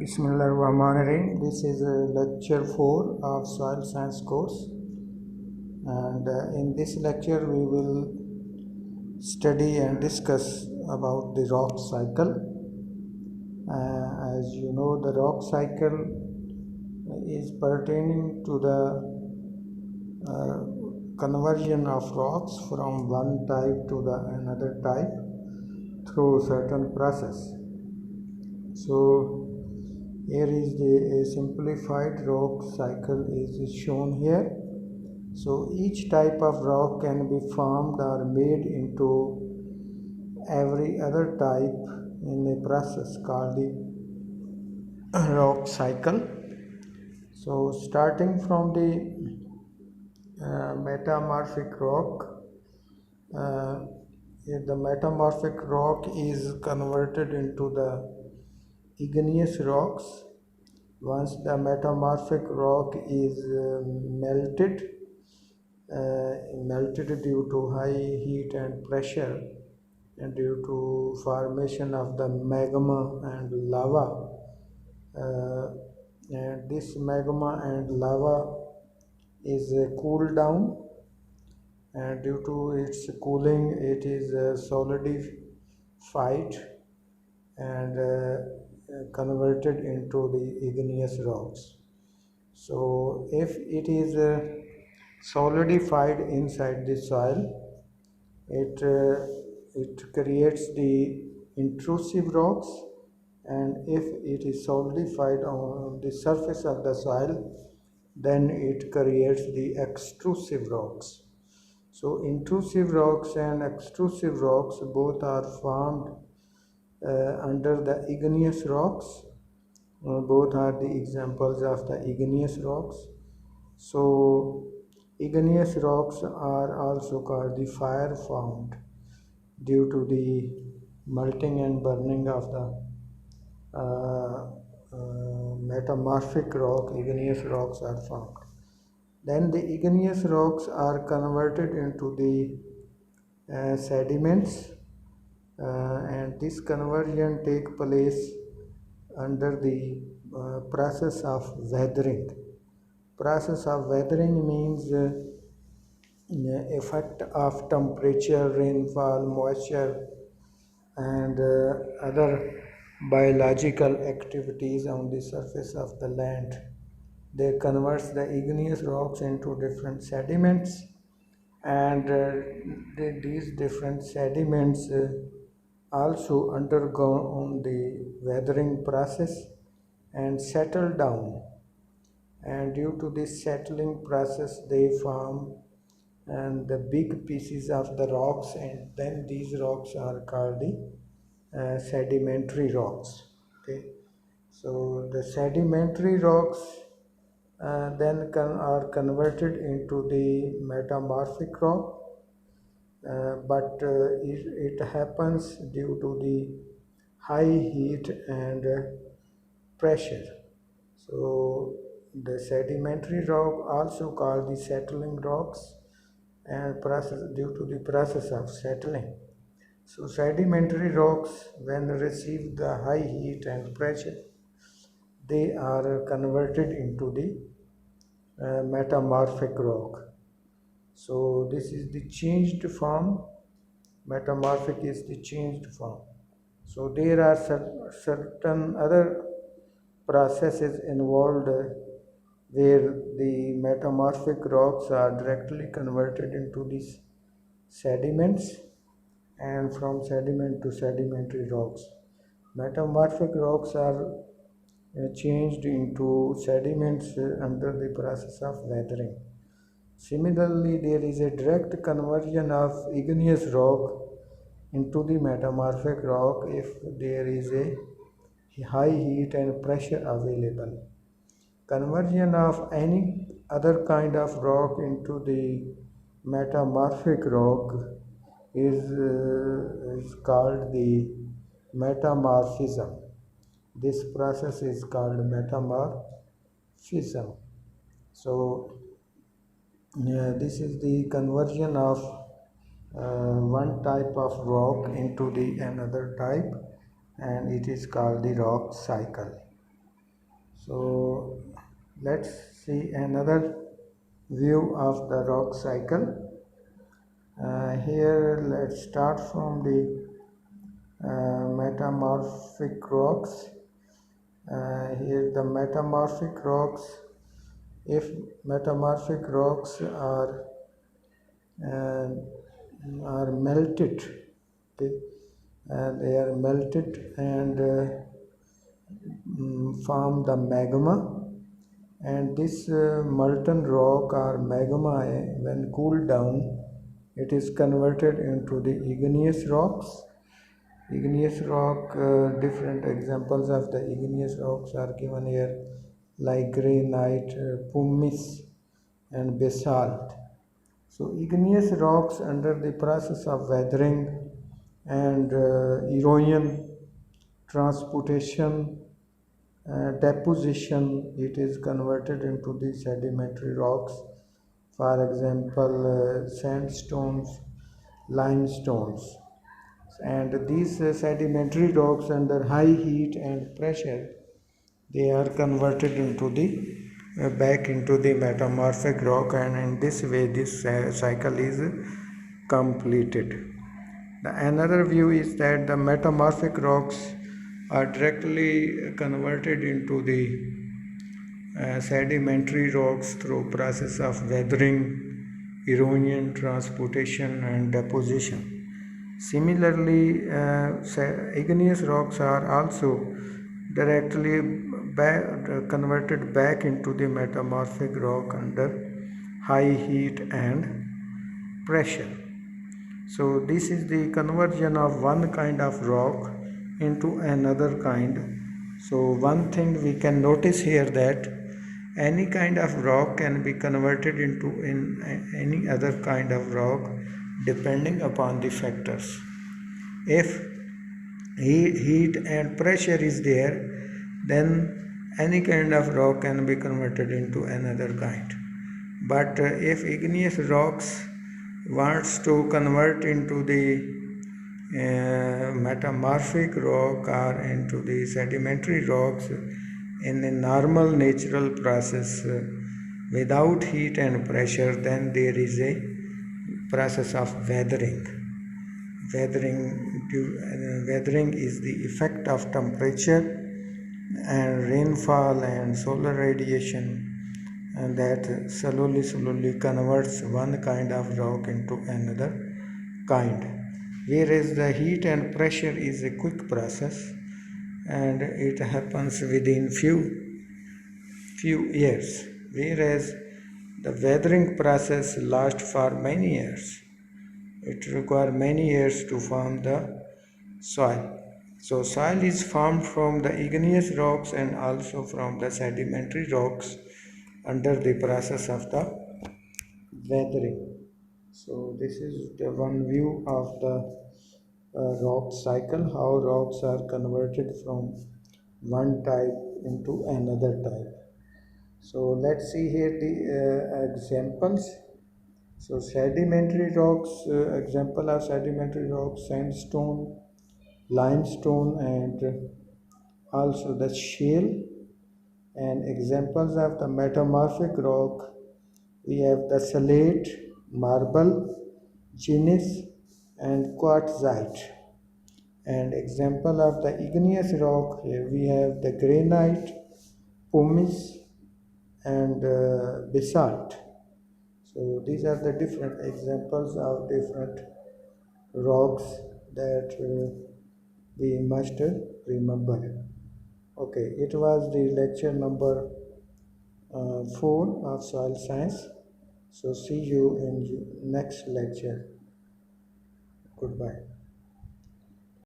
Bismillahirrahmanirrahim. This is lecture 4 of soil science course, and in this lecture we will study and discuss about the rock cycle. As you know, the rock cycle is pertaining to the conversion of rocks from one type to the another type through certain process. So here is the simplified rock cycle is shown here. So each type of rock can be formed or made into every other type in a process called the rock cycle. So starting from the metamorphic rock, the metamorphic rock is converted into the igneous rocks. Once the metamorphic rock is melted due to high heat and pressure and due to formation of the magma and lava, and this magma and lava is cooled down, and due to its cooling it is solidified and converted into the igneous rocks. So if it is solidified inside the soil, it creates the intrusive rocks, and if it is solidified on the surface of the soil, then it creates the extrusive rocks. So intrusive rocks and extrusive rocks both are formed under the igneous rocks. Both are the examples of the igneous rocks. So igneous rocks are also called the fire formed due to the melting and burning of the metamorphic rock. Igneous rocks are formed. Then the igneous rocks are converted into the sediments, and this conversion takes place under the process of weathering. Process of weathering means effect of temperature, rainfall, moisture, and other biological activities on the surface of the land. They convert the igneous rocks into different sediments, and these different sediments also undergo the weathering process and settle down, and due to this settling process they form and the big pieces of the rocks, and then these rocks are called the sedimentary rocks. Okay, so the sedimentary rocks then are converted into the metamorphic rock, but it happens due to the high heat and pressure. So the sedimentary rock, also called the settling rocks, and process due to the process of settling. So sedimentary rocks, when receive the high heat and pressure, they are converted into the metamorphic rock. So this is the changed form. Metamorphic is the changed form. So there are certain other processes involved where the metamorphic rocks are directly converted into these sediments, and from sediment to sedimentary rocks. Metamorphic rocks are changed into sediments under the process of weathering. Similarly, there is a direct conversion of igneous rock into the metamorphic rock if there is a high heat and pressure available. Conversion of any other kind of rock into the metamorphic rock is called the metamorphism. This process is called metamorphism. So this is the conversion of one type of rock into the another type, and it is called the rock cycle. So let's see another view of the rock cycle. Here let's start from the metamorphic rocks. Here the metamorphic rocks. If metamorphic rocks uh, are melted, okay, they are melted and form the magma, and this molten rock or magma, when cooled down, it is converted into the igneous rocks. Igneous rock, different examples of the igneous rocks are given here, like granite, pumice, and basalt. So igneous rocks, under the process of weathering and erosion, transportation, deposition, it is converted into the sedimentary rocks. For example, sandstones, limestones. And these sedimentary rocks, under high heat and pressure, they are converted into the back into the metamorphic rock, and in this way this cycle is completed. Another view is that the metamorphic rocks are directly converted into the sedimentary rocks through process of weathering, erosion, transportation, and deposition. Similarly, igneous rocks are also directly converted back into the metamorphic rock under high heat and pressure. So this is the conversion of one kind of rock into another kind. So one thing we can notice here, that any kind of rock can be converted into any other kind of rock depending upon the factors. If heat and pressure is there, then any kind of rock can be converted into another kind. But if igneous rocks wants to convert into the metamorphic rock or into the sedimentary rocks in a normal natural process without heat and pressure, then there is a process of weathering. Weathering is the effect of temperature and rainfall and solar radiation, and that slowly converts one kind of rock into another kind. Whereas the heat and pressure is a quick process, and it happens within few years, whereas the weathering process lasts for many years. It requires many years to form the soil. So soil is formed from the igneous rocks and also from the sedimentary rocks under the process of the weathering. So this is the one view of the rock cycle, how rocks are converted from one type into another type. So let's see here the examples. So sedimentary rocks, example of sedimentary rocks, sandstone, limestone, and also the shale. And examples of the metamorphic rock, we have the slate, marble, gneiss, and quartzite. And example of the igneous rock, here we have the granite, pumice, and basalt. So these are the different examples of different rocks that we must remember. Okay, it was the lecture number 4 of soil science. So see you in next lecture. Goodbye.